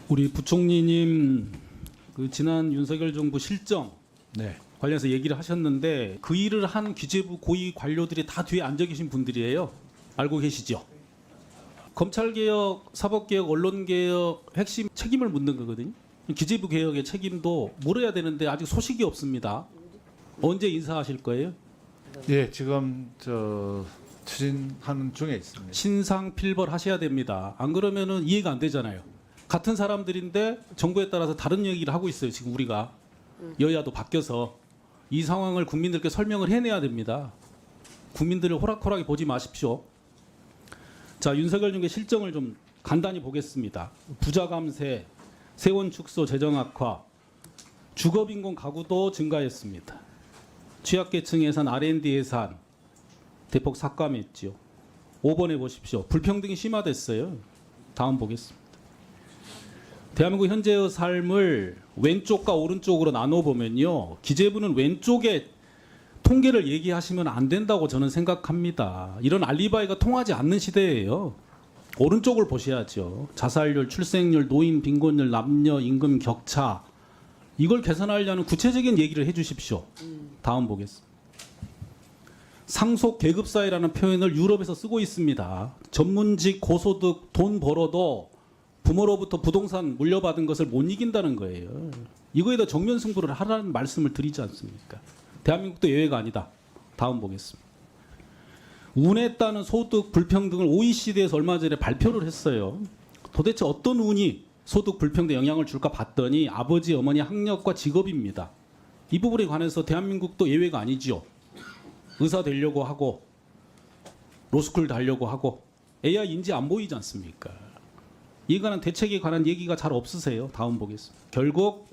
우리 부총리님 그 지난 윤석열 정부 실정 네. 관련해서 얘기를 하셨는데 그 일을 한 기재부 고위 관료들이 다 뒤에 앉아 계신 분들이에요. 알고 계시죠? 검찰개혁, 사법개혁, 언론개혁 핵심 책임을 묻는 거거든요. 기재부 개혁의 책임도 물어야 되는데 아직 소식이 없습니다. 언제 인사하실 거예요? 예, 지금 추진하는 중에 있습니다. 신상 필벌 하셔야 됩니다. 안 그러면은 이해가 안 되잖아요. 같은 사람들인데 정부에 따라서 다른 얘기를 하고 있어요. 지금 우리가 여야도 바뀌어서 이 상황을 국민들께 설명을 해내야 됩니다. 국민들을 호락호락히 보지 마십시오. 자, 윤석열 정부의 실정을 좀 간단히 보겠습니다. 부자 감세, 세원 축소, 재정 악화, 주거빈곤 가구도 증가했습니다. 취약계층 예산, R&D 예산 대폭 삭감했죠. 5번에 보십시오. 불평등이 심화됐어요. 다음 보겠습니다. 대한민국 현재의 삶을 왼쪽과 오른쪽으로 나눠보면요. 기재부는 왼쪽에 통계를 얘기하시면 안 된다고 저는 생각합니다. 이런 알리바이가 통하지 않는 시대예요. 오른쪽을 보셔야죠. 자살률, 출생률, 노인 빈곤율, 남녀 임금 격차 이걸 개선하려는 구체적인 얘기를 해주십시오. 다음 보겠습니다. 상속 계급사회라는 표현을 유럽에서 쓰고 있습니다. 전문직, 고소득, 돈 벌어도 부모로부터 부동산 물려받은 것을 못 이긴다는 거예요. 이거에다 정면 승부를 하라는 말씀을 드리지 않습니까? 대한민국도 예외가 아니다. 다음 보겠습니다. 운에 따른 소득 불평등을 OECD에서 얼마 전에 발표를 했어요. 도대체 어떤 운이 소득 불평등에 영향을 줄까 봤더니 아버지, 어머니 학력과 직업입니다. 이 부분에 관해서 대한민국도 예외가 아니지요. 의사 되려고 하고 로스쿨 달려고 하고 AI 인지 안 보이지 않습니까? 이에 관한 대책에 관한 얘기가 잘 없으세요. 다음 보겠습니다. 결국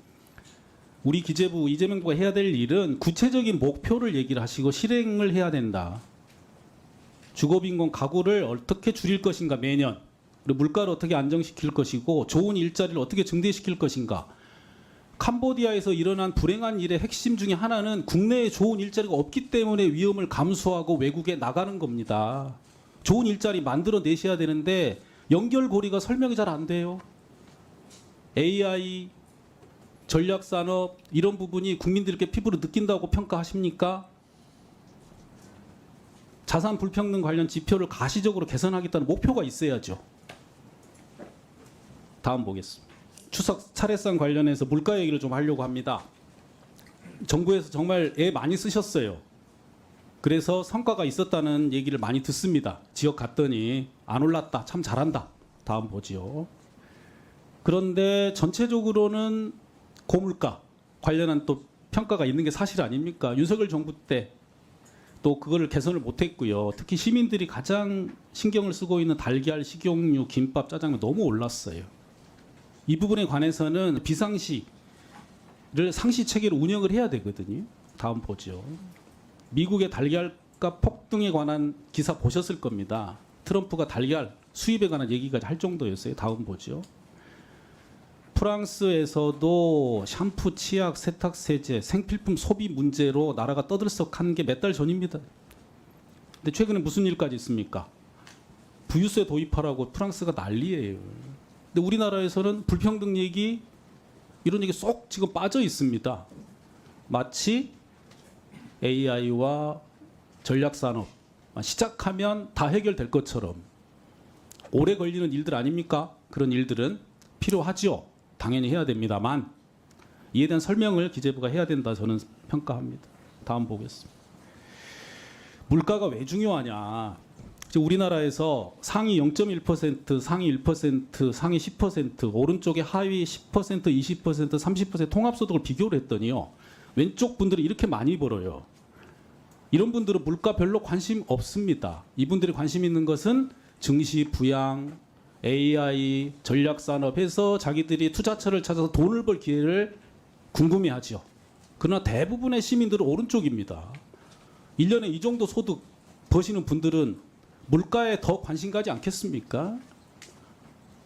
우리 기재부 이재명 정부가 해야 될 일은 구체적인 목표를 얘기를 하시고 실행을 해야 된다. 주거빈곤 가구를 어떻게 줄일 것인가 매년, 그리고 물가를 어떻게 안정시킬 것이고 좋은 일자리를 어떻게 증대시킬 것인가. 캄보디아에서 일어난 불행한 일의 핵심 중에 하나는 국내에 좋은 일자리가 없기 때문에 위험을 감수하고 외국에 나가는 겁니다. 좋은 일자리 만들어 내셔야 되는데 연결고리가 설명이 잘 안 돼요. AI, 전략산업 이런 부분이 국민들께 피부로 느낀다고 평가하십니까? 자산 불평등 관련 지표를 가시적으로 개선하겠다는 목표가 있어야죠. 다음 보겠습니다. 추석 차례상 관련해서 물가 얘기를 좀 하려고 합니다. 정부에서 정말 애 많이 쓰셨어요. 그래서 성과가 있었다는 얘기를 많이 듣습니다. 지역 갔더니 안 올랐다. 참 잘한다. 다음 보지요. 그런데 전체적으로는 고물가 관련한 또 평가가 있는 게 사실 아닙니까? 윤석열 정부 때 또 그거를 개선을 못했고요. 특히 시민들이 가장 신경을 쓰고 있는 달걀, 식용유, 김밥, 짜장면 너무 올랐어요. 이 부분에 관해서는 비상시를 상시 체계로 운영을 해야 되거든요. 다음 보죠. 미국의 달걀값 폭등에 관한 기사 보셨을 겁니다. 트럼프가 달걀 수입에 관한 얘기까지 할 정도였어요. 다음 보죠. 프랑스에서도 샴푸, 치약, 세탁세제, 생필품 소비 문제로 나라가 떠들썩한 게 몇 달 전입니다. 근데 최근에 무슨 일까지 있습니까? 부유세 도입하라고 프랑스가 난리예요. 근데 우리나라에서는 불평등 얘기 이런 얘기 쏙 지금 빠져 있습니다. 마치 AI와 전략산업 시작하면 다 해결될 것처럼 오래 걸리는 일들 아닙니까? 그런 일들은 필요하죠. 당연히 해야 됩니다만 이에 대한 설명을 기재부가 해야 된다 저는 평가합니다. 다음 보겠습니다. 물가가 왜 중요하냐. 우리나라에서 상위 0.1%, 상위 1%, 상위 10%, 오른쪽에 하위 10%, 20%, 30% 통합소득을 비교를 했더니요. 왼쪽 분들이 이렇게 많이 벌어요. 이런 분들은 물가 별로 관심 없습니다. 이분들이 관심 있는 것은 증시, 부양, AI, 전략산업 해서 자기들이 투자처를 찾아서 돈을 벌 기회를 궁금해하죠. 그러나 대부분의 시민들은 오른쪽입니다. 1년에 이 정도 소득 버시는 분들은 물가에 더 관심 가지 않겠습니까?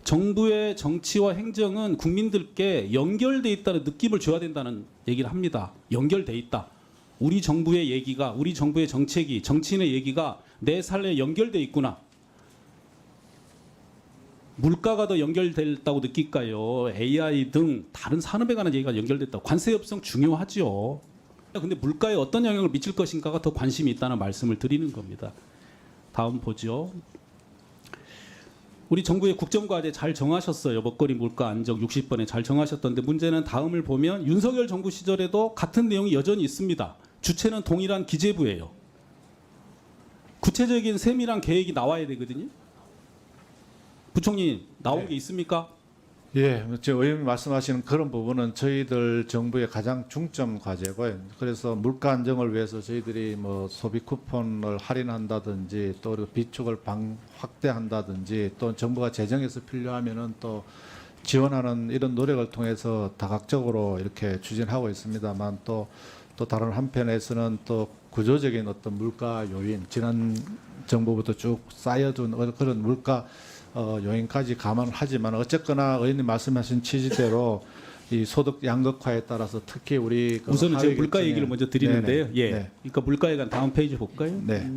정부의 정치와 행정은 국민들께 연결돼 있다는 느낌을 줘야 된다는 얘기를 합니다. 연결돼 있다. 우리 정부의 얘기가, 우리 정부의 정책이, 정치인의 얘기가 내 삶에 연결돼 있구나. 물가가 더 연결됐다고 느낄까요? AI 등 다른 산업에 관한 얘기가 연결됐다고. 관세 협상 중요하죠. 근데 물가에 어떤 영향을 미칠 것인가가 더 관심이 있다는 말씀을 드리는 겁니다. 다음 보죠. 우리 정부의 국정과제 잘 정하셨어요. 먹거리 물가 안정 60번에 잘 정하셨던데 문제는 다음을 보면 윤석열 정부 시절에도 같은 내용이 여전히 있습니다. 주체는 동일한 기재부예요. 구체적인 세밀한 계획이 나와야 되거든요. 부총리 나온 네. 게 있습니까? 예, 지금 의원님 말씀하시는 그런 부분은 저희들 정부의 가장 중점 과제고요. 그래서 물가 안정을 위해서 저희들이 뭐 소비 쿠폰을 할인한다든지 또 그리고 비축을 확대한다든지 또 정부가 재정에서 필요하면은 또 지원하는 이런 노력을 통해서 다각적으로 이렇게 추진하고 있습니다만 또 다른 한편에서는 또 구조적인 어떤 물가 요인, 지난 정부부터 쭉 쌓여둔 그런 물가 요인까지 감안을 하지만 어쨌거나 의원님 말씀하신 취지대로 이 소득 양극화에 따라서 특히 우리 그 우선은 제가 하위 물가 계층의- 얘기를 먼저 드리는데요. 네네. 예. 네. 그러니까 물가에 관한 다음 페이지 볼까요? 네.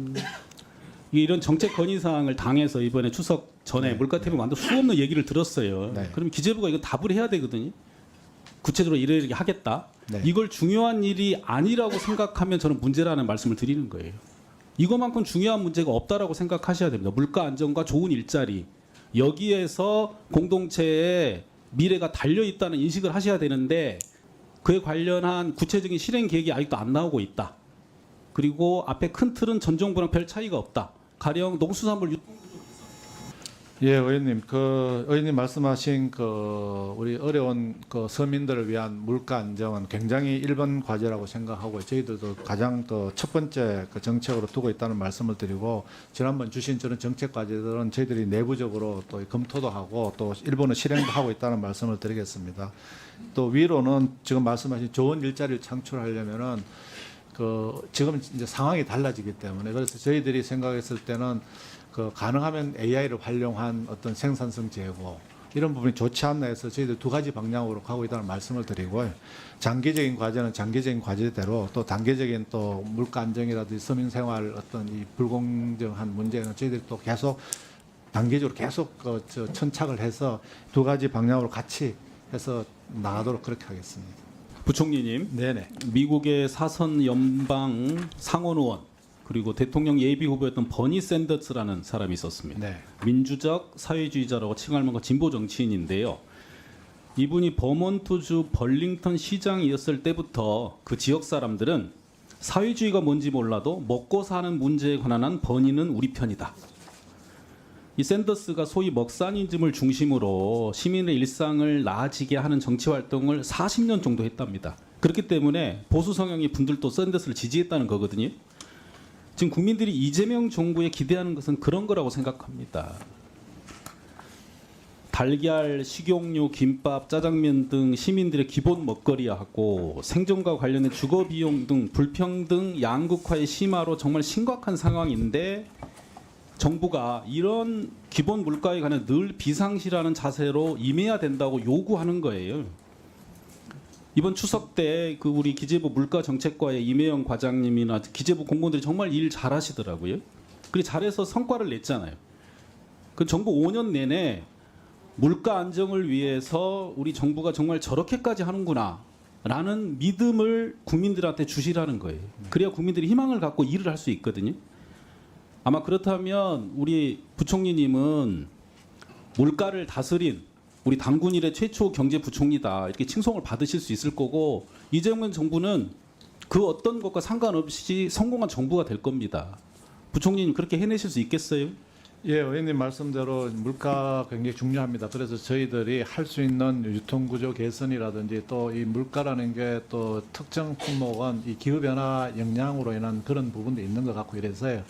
이런 정책 건의 사항을 당에서 이번에 추석 전에 네. 물가 태블 만들 수 없는 얘기를 들었어요. 네. 그럼 기재부가 이거 답을 해야 되거든요. 구체적으로 이렇게 하겠다. 네. 이걸 중요한 일이 아니라고 생각하면 저는 문제라는 말씀을 드리는 거예요. 이것만큼 중요한 문제가 없다라고 생각하셔야 됩니다. 물가 안정과 좋은 일자리 여기에서 공동체의 미래가 달려 있다는 인식을 하셔야 되는데 그에 관련한 구체적인 실행 계획이 아직도 안 나오고 있다. 그리고 앞에 큰 틀은 전 정부랑 별 차이가 없다. 가령 농수산물 예, 의원님, 의원님 말씀하신 우리 어려운 서민들을 위한 물가 안정은 굉장히 1번 과제라고 생각하고 저희들도 가장 첫 번째 정책으로 두고 있다는 말씀을 드리고 지난번 주신 저런 정책 과제들은 저희들이 내부적으로 또 검토도 하고 또 일본은 실행도 하고 있다는 말씀을 드리겠습니다. 또 위로는 지금 말씀하신 좋은 일자리를 창출하려면은 지금 이제 상황이 달라지기 때문에 그래서 저희들이 생각했을 때는 가능하면 AI를 활용한 어떤 생산성 제고 이런 부분이 좋지 않나 해서 저희들 두 가지 방향으로 가고 있다는 말씀을 드리고요. 장기적인 과제는 장기적인 과제대로 또 단계적인 또 물가 안정이라든지 서민 생활 어떤 이 불공정한 문제는 저희들이 또 계속 단계적으로 계속 천착을 해서 두 가지 방향으로 같이 해서 나가도록 그렇게 하겠습니다. 부총리님, 네네. 미국의 사선 연방 상원 의원 그리고 대통령 예비 후보였던 버니 샌더스라는 사람이 있었습니다. 네. 민주적 사회주의자라고 칭할 만한 진보 정치인인데요. 이분이 버몬트주 벌링턴 시장이었을 때부터 그 지역 사람들은 사회주의가 뭔지 몰라도 먹고 사는 문제에 관한 한 버니는 우리 편이다. 이 샌더스가 소위 먹사니즘을 중심으로 시민의 일상을 나아지게 하는 정치 활동을 40년 정도 했답니다. 그렇기 때문에 보수 성향의 분들도 샌더스를 지지했다는 거거든요. 지금 국민들이 이재명 정부에 기대하는 것은 그런 거라고 생각합니다. 달걀, 식용유, 김밥, 짜장면 등 시민들의 기본 먹거리하고 생존과 관련된 주거 비용 등 불평등 양극화의 심화로 정말 심각한 상황인데 정부가 이런 기본 물가에 관해 늘 비상시라는 자세로 임해야 된다고 요구하는 거예요. 이번 추석 때 우리 기재부 물가정책과의 이매영 과장님이나 기재부 공무원들이 정말 일 잘하시더라고요. 그리고 잘해서 성과를 냈잖아요. 그 정부 5년 내내 물가 안정을 위해서 우리 정부가 정말 저렇게까지 하는구나 라는 믿음을 국민들한테 주시라는 거예요. 그래야 국민들이 희망을 갖고 일을 할 수 있거든요. 아마 그렇다면 우리 부총리님은 물가를 다스린 우리 당군 이래 최초 경제부총리다 이렇게 칭송을 받으실 수 있을 거고 이재명 정부는 그 어떤 것과 상관없이 성공한 정부가 될 겁니다. 부총리님 그렇게 해내실 수 있겠어요? 예, 의원님 말씀대로 물가 굉장히 중요합니다. 그래서 저희들이 할 수 있는 유통구조 개선이라든지 또 이 물가라는 게 또 특정 품목은 이 기후변화 영향으로 인한 그런 부분도 있는 것 같고 이래서요.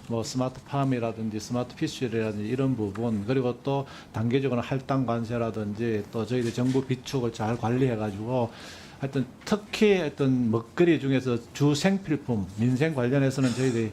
뭐 스마트팜이라든지 스마트 피쉬라든지 이런 부분 그리고 또 단계적으로 할당 관세라든지 또 저희들 정부 비축을 잘 관리해가지고 하여튼 특히 어떤 먹거리 중에서 주 생필품 민생 관련해서는 저희들이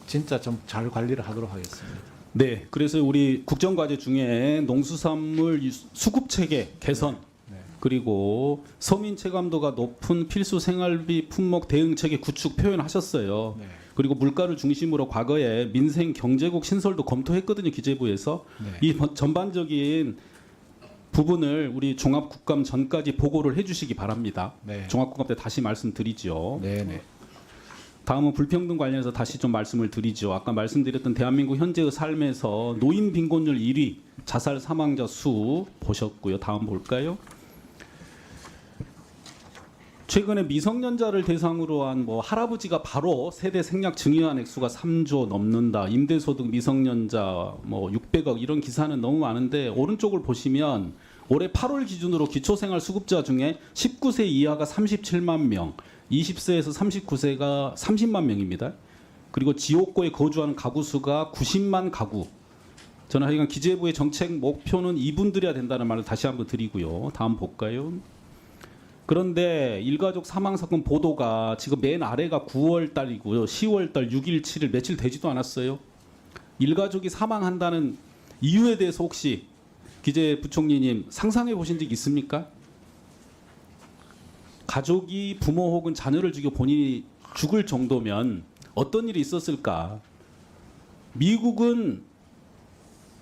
진짜 좀 잘 관리를 하도록 하겠습니다. 네, 그래서 우리 국정과제 중에 농수산물 수급 체계 개선 네. 그리고 서민 체감도가 높은 필수 생활비 품목 대응 체계 구축 표현하셨어요. 네. 그리고 물가를 중심으로 과거에 민생 경제국 신설도 검토했거든요. 기재부에서. 네. 이 전반적인 부분을 우리 종합국감 전까지 보고를 해주시기 바랍니다. 네. 종합국감 때 다시 말씀드리죠. 네네. 다음은 불평등 관련해서 다시 좀 말씀을 드리죠. 아까 말씀드렸던 대한민국 현재의 삶에서 노인 빈곤율 1위, 자살 사망자 수 보셨고요. 다음 볼까요? 최근에 미성년자를 대상으로 한 뭐 할아버지가 바로 세대 생략 증여한 액수가 3조 넘는다. 임대소득 미성년자 뭐 600억 이런 기사는 너무 많은데 오른쪽을 보시면 올해 8월 기준으로 기초생활 수급자 중에 19세 이하가 37만 명, 20세에서 39세가 30만 명입니다. 그리고 지옥고에 거주하는 가구 수가 90만 가구. 저는 하여간 기재부의 정책 목표는 이분들이야 된다는 말을 다시 한번 드리고요. 다음 볼까요? 그런데 일가족 사망 사건 보도가 지금 맨 아래가 9월 달이고요. 10월 달 6일, 7일 며칠 되지도 않았어요. 일가족이 사망한다는 이유에 대해서 혹시 기재부총리님 상상해 보신 적 있습니까? 가족이 부모 혹은 자녀를 죽여 본인이 죽을 정도면 어떤 일이 있었을까? 미국은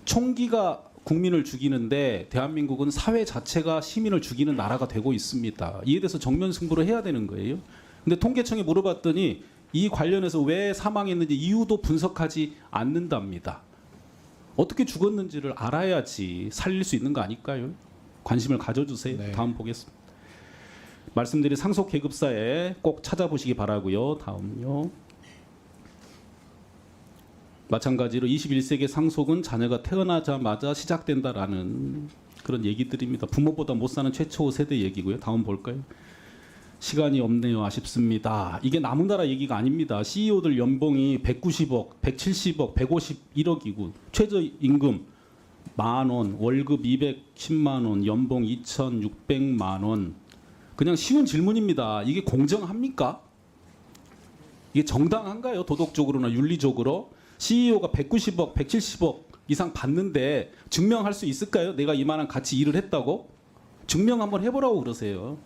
총기가 국민을 죽이는데 대한민국은 사회 자체가 시민을 죽이는 나라가 되고 있습니다. 이에 대해서 정면 승부를 해야 되는 거예요. 근데 통계청에 물어봤더니 이 관련해서 왜 사망했는지 이유도 분석하지 않는답니다. 어떻게 죽었는지를 알아야지 살릴 수 있는 거 아닐까요? 관심을 가져주세요. 네. 다음 보겠습니다. 말씀드린 상속 계급사에 꼭 찾아보시기 바라고요. 다음요. 마찬가지로 21세기 상속은 자녀가 태어나자마자 시작된다라는 그런 얘기들입니다. 부모보다 못 사는 최초 세대 얘기고요. 다음 볼까요? 시간이 없네요. 아쉽습니다. 이게 남은 나라 얘기가 아닙니다. CEO들 연봉이 190억, 170억, 151억이고 최저임금 10,000원, 월급 210만 원, 연봉 2,600만 원. 그냥 쉬운 질문입니다. 이게 공정합니까? 이게 정당한가요? 도덕적으로나 윤리적으로? CEO가 190억, 170억 이상 받는데 증명할 수 있을까요? 내가 이만한 같이 일을 했다고? 증명 한번 해보라고 그러세요.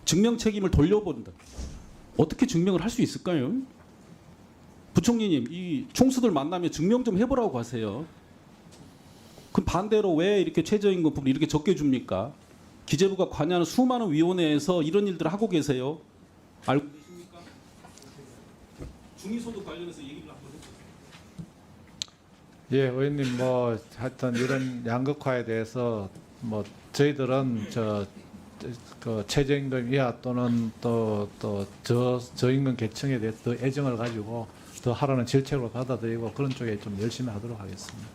증명 책임을 돌려본다. 어떻게 증명을 할 수 있을까요? 부총리님, 이 총수들 만나면 증명 좀 해보라고 하세요. 그럼 반대로 왜 이렇게 최저임금 부분 이렇게 적게 줍니까? 기재부가 관여하는 수많은 위원회에서 이런 일들을 하고 계세요. 알고 계십니까? 중위소득 관련해서 얘기를 한번 해주세요. 예, 의원님 뭐 하여튼 이런 양극화에 대해서 뭐 저희들은 그 최저임금 이하 또는 또 저임금 계층에 대해서 더 애정을 가지고 더 하라는 질책으로 받아들이고 그런 쪽에 좀 열심히 하도록 하겠습니다.